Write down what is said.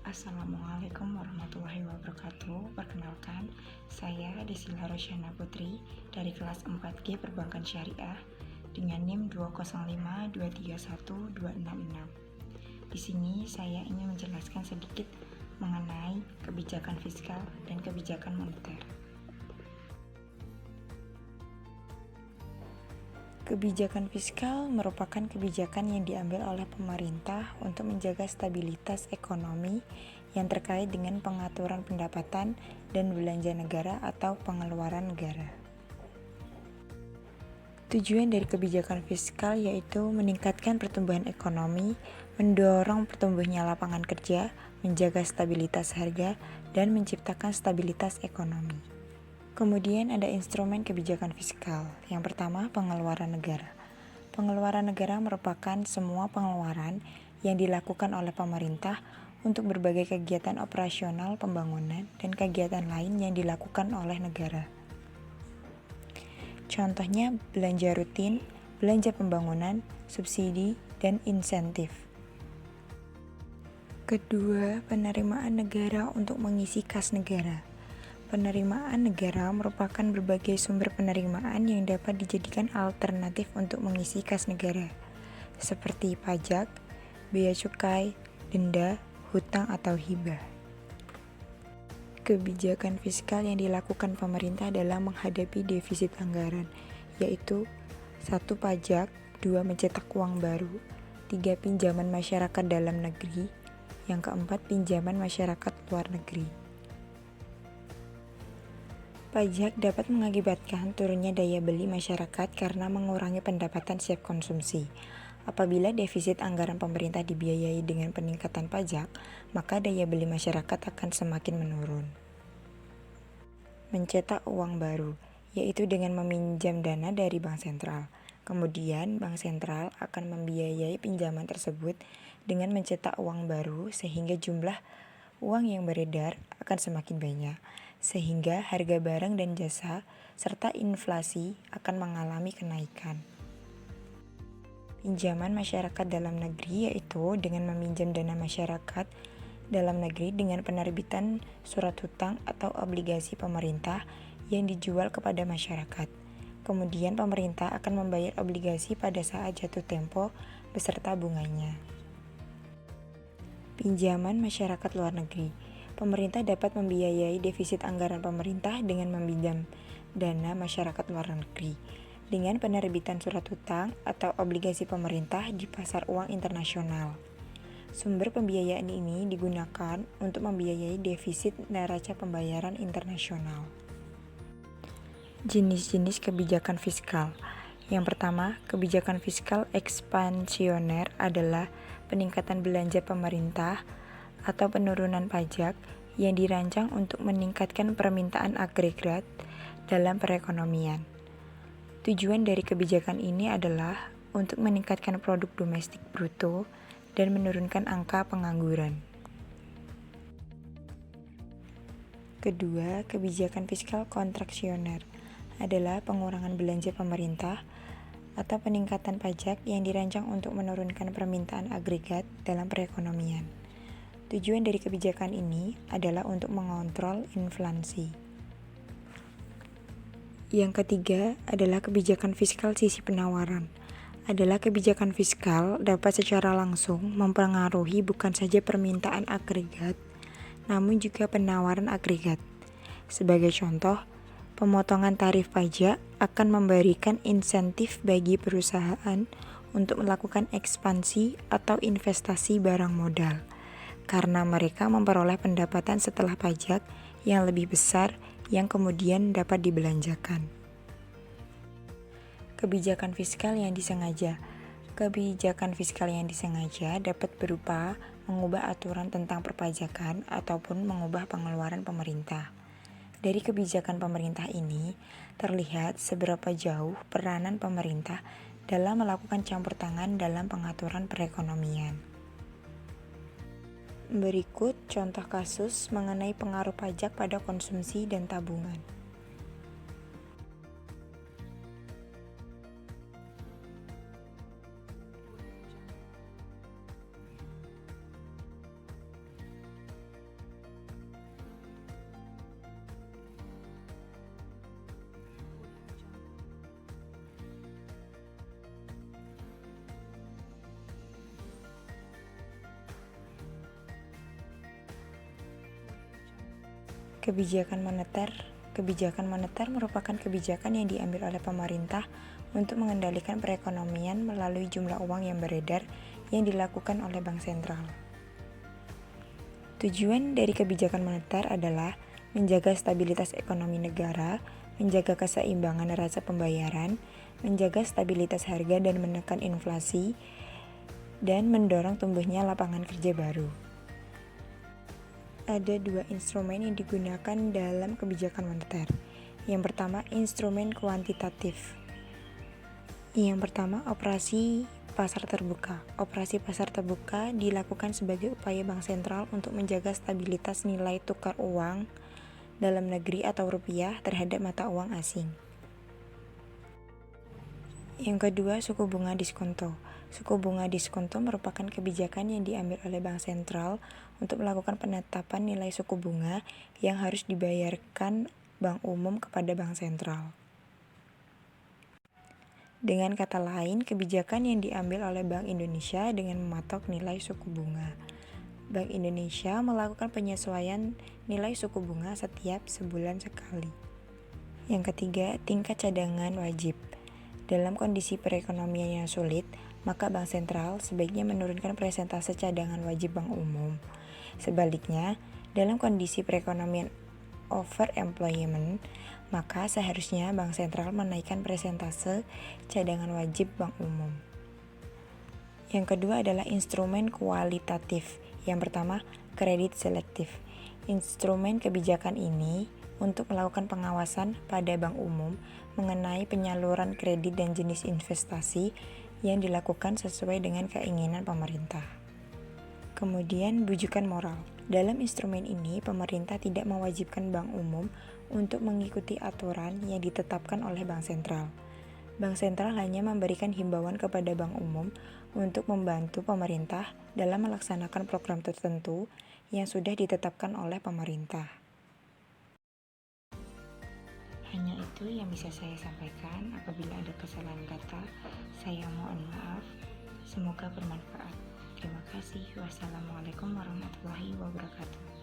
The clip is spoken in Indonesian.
Assalamualaikum warahmatullahi wabarakatuh. Perkenalkan, saya Desila Rosyana Putri dari kelas 4G Perbankan Syariah dengan NIM 205231266. Di sini saya ingin menjelaskan sedikit mengenai kebijakan fiskal dan kebijakan moneter. Kebijakan fiskal merupakan kebijakan yang diambil oleh pemerintah untuk menjaga stabilitas ekonomi yang terkait dengan pengaturan pendapatan dan belanja negara atau pengeluaran negara. Tujuan dari kebijakan fiskal yaitu meningkatkan pertumbuhan ekonomi, mendorong pertumbuhnya lapangan kerja, menjaga stabilitas harga, dan menciptakan stabilitas ekonomi. Kemudian ada instrumen kebijakan fiskal. Yang pertama, pengeluaran negara. Pengeluaran negara merupakan semua pengeluaran yang dilakukan oleh pemerintah untuk berbagai kegiatan operasional pembangunan dan kegiatan lain yang dilakukan oleh negara. Contohnya belanja rutin, belanja pembangunan, subsidi, dan insentif. Kedua, penerimaan negara untuk mengisi kas negara. Penerimaan negara merupakan berbagai sumber penerimaan yang dapat dijadikan alternatif untuk mengisi kas negara, seperti pajak, bea cukai, denda, hutang atau hibah. Kebijakan fiskal yang dilakukan pemerintah dalam menghadapi defisit anggaran, yaitu 1. Pajak, 2. Mencetak uang baru, 3. Pinjaman masyarakat dalam negeri, yang keempat pinjaman masyarakat luar negeri. Pajak dapat mengakibatkan turunnya daya beli masyarakat karena mengurangi pendapatan siap konsumsi. Apabila defisit anggaran pemerintah dibiayai dengan peningkatan pajak, maka daya beli masyarakat akan semakin menurun. Mencetak uang baru, yaitu dengan meminjam dana dari bank sentral. Kemudian, bank sentral akan membiayai pinjaman tersebut dengan mencetak uang baru sehingga jumlah uang yang beredar akan semakin banyak, sehingga harga barang dan jasa serta inflasi akan mengalami kenaikan. Pinjaman masyarakat dalam negeri yaitu dengan meminjam dana masyarakat dalam negeri dengan penerbitan surat hutang atau obligasi pemerintah yang dijual kepada masyarakat. Kemudian pemerintah akan membayar obligasi pada saat jatuh tempo beserta bunganya. Pinjaman masyarakat luar negeri. Pemerintah dapat membiayai defisit anggaran pemerintah dengan meminjam dana masyarakat luar negeri dengan penerbitan surat hutang atau obligasi pemerintah di pasar uang internasional. Sumber pembiayaan ini digunakan untuk membiayai defisit neraca pembayaran internasional. Jenis-jenis kebijakan fiskal. Yang pertama, kebijakan fiskal ekspansioner adalah peningkatan belanja pemerintah atau penurunan pajak yang dirancang untuk meningkatkan permintaan agregat dalam perekonomian. Tujuan dari kebijakan ini adalah untuk meningkatkan produk domestik bruto dan menurunkan angka pengangguran. Kedua, kebijakan fiskal kontraksioner adalah pengurangan belanja pemerintah atau peningkatan pajak yang dirancang untuk menurunkan permintaan agregat dalam perekonomian. Tujuan dari kebijakan ini adalah untuk mengontrol inflasi. Yang ketiga adalah kebijakan fiskal sisi penawaran. Adalah kebijakan fiskal dapat secara langsung mempengaruhi bukan saja permintaan agregat, namun juga penawaran agregat. Sebagai contoh, pemotongan tarif pajak akan memberikan insentif bagi perusahaan untuk melakukan ekspansi atau investasi barang modal, karena mereka memperoleh pendapatan setelah pajak yang lebih besar yang kemudian dapat dibelanjakan. Kebijakan fiskal yang disengaja. Kebijakan fiskal yang disengaja dapat berupa mengubah aturan tentang perpajakan ataupun mengubah pengeluaran pemerintah. Dari kebijakan pemerintah ini, terlihat seberapa jauh peranan pemerintah dalam melakukan campur tangan dalam pengaturan perekonomian. Berikut contoh kasus mengenai pengaruh pajak pada konsumsi dan tabungan. Kebijakan moneter. Kebijakan moneter merupakan kebijakan yang diambil oleh pemerintah untuk mengendalikan perekonomian melalui jumlah uang yang beredar yang dilakukan oleh bank sentral. Tujuan dari kebijakan moneter adalah menjaga stabilitas ekonomi negara, menjaga keseimbangan neraca pembayaran, menjaga stabilitas harga dan menekan inflasi, dan mendorong tumbuhnya lapangan kerja baru. Ada dua instrumen yang digunakan dalam kebijakan moneter. Yang pertama, instrumen kuantitatif. Yang pertama, operasi pasar terbuka. Operasi pasar terbuka dilakukan sebagai upaya bank sentral untuk menjaga stabilitas nilai tukar uang dalam negeri atau rupiah terhadap mata uang asing. Yang kedua, suku bunga diskonto. Suku bunga diskonto merupakan kebijakan yang diambil oleh bank sentral untuk melakukan penetapan nilai suku bunga yang harus dibayarkan bank umum kepada bank sentral. Dengan kata lain, kebijakan yang diambil oleh Bank Indonesia dengan mematok nilai suku bunga. Bank Indonesia melakukan penyesuaian nilai suku bunga setiap sebulan sekali. Yang ketiga, tingkat cadangan wajib. Dalam kondisi perekonomian yang sulit, maka Bank Sentral sebaiknya menurunkan persentase cadangan wajib bank umum. Sebaliknya, dalam kondisi perekonomian overemployment, maka seharusnya Bank Sentral menaikkan persentase cadangan wajib bank umum. Yang kedua adalah instrumen kualitatif. Yang pertama, kredit selektif. Instrumen kebijakan ini untuk melakukan pengawasan pada bank umum mengenai penyaluran kredit dan jenis investasi yang dilakukan sesuai dengan keinginan pemerintah. Kemudian, bujukan moral. Dalam instrumen ini, pemerintah tidak mewajibkan bank umum untuk mengikuti aturan yang ditetapkan oleh bank sentral. Bank sentral hanya memberikan himbauan kepada bank umum untuk membantu pemerintah dalam melaksanakan program tertentu yang sudah ditetapkan oleh pemerintah. Hanya itu yang bisa saya sampaikan. Apabila ada kesalahan kata, saya mohon maaf. Semoga bermanfaat. Terima kasih. Wassalamualaikum warahmatullahi wabarakatuh.